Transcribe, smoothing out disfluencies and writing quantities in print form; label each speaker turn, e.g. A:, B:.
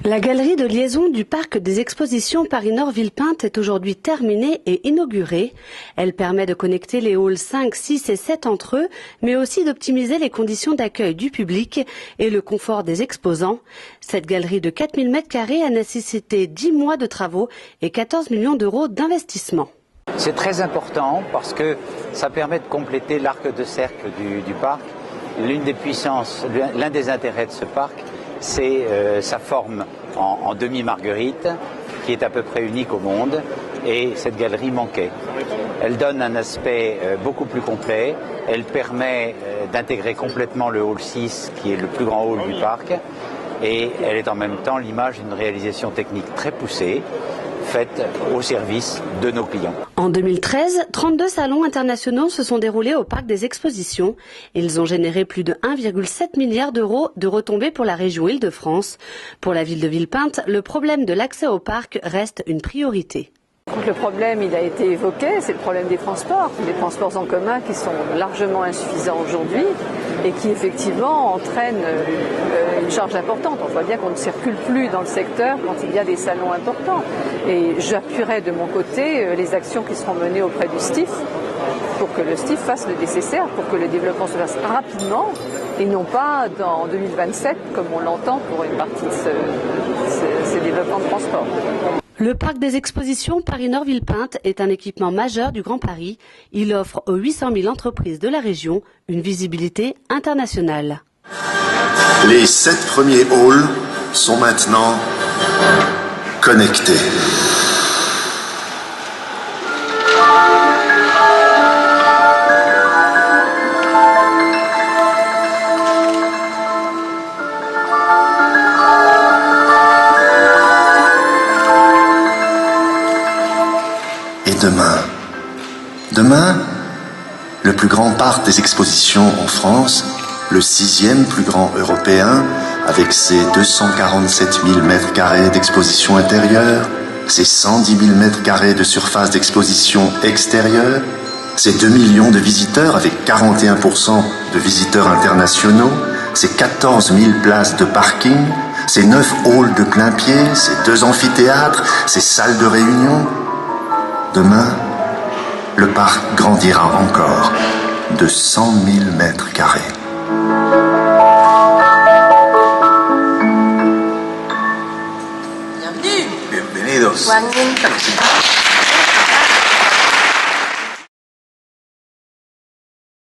A: La galerie de liaison du parc des expositions Paris-Nord Villepinte est aujourd'hui terminée et inaugurée. Elle permet de connecter les halls 5, 6 et 7 entre eux, mais aussi d'optimiser les conditions d'accueil du public et le confort des exposants. Cette galerie de 4000 m² a nécessité 10 mois de travaux et 14 millions d'euros d'investissement.
B: C'est très important parce que ça permet de compléter l'arc de cercle du parc. L'une des puissances, l'un des intérêts de ce parc, c'est sa forme en demi-marguerite, qui est à peu près unique au monde, et cette galerie manquait. Elle donne un aspect beaucoup plus complet, elle permet d'intégrer complètement le hall 6, qui est le plus grand hall du parc, et elle est en même temps l'image d'une réalisation technique très poussée, faite au service de nos clients.
A: En 2013, 32 salons internationaux se sont déroulés au parc des expositions. Ils ont généré plus de 1,7 milliard d'euros de retombées pour la région Île-de-France. Pour la ville de Villepinte, le problème de l'accès au parc reste une priorité.
C: Le problème, il a été évoqué, c'est le problème des transports en commun qui sont largement insuffisants aujourd'hui et qui effectivement entraînent une charge importante. On voit bien qu'on ne circule plus dans le secteur quand il y a des salons importants. Et j'appuierai de mon côté les actions qui seront menées auprès du STIF pour que le STIF fasse le nécessaire, pour que le développement se fasse rapidement et non pas en 2027 comme on l'entend pour une partie de ces développements de transport.
A: Le parc des expositions Paris-Nord Villepinte est un équipement majeur du Grand Paris. Il offre aux 800 000 entreprises de la région une visibilité internationale.
D: Les 7 premiers halls sont maintenant connectés. Demain, le plus grand parc des expositions en France, le 6e plus grand européen, avec ses 247 000 m² d'exposition intérieure, ses 110 000 m² de surface d'exposition extérieure, ses 2 millions de visiteurs avec 41% de visiteurs internationaux, ses 14 000 places de parking, ses 9 halls de plain-pied, ses 2 amphithéâtres, ses salles de réunion. Demain, le parc grandira encore de 100 000 m².
E: Bienvenue.
D: Bienvenidos.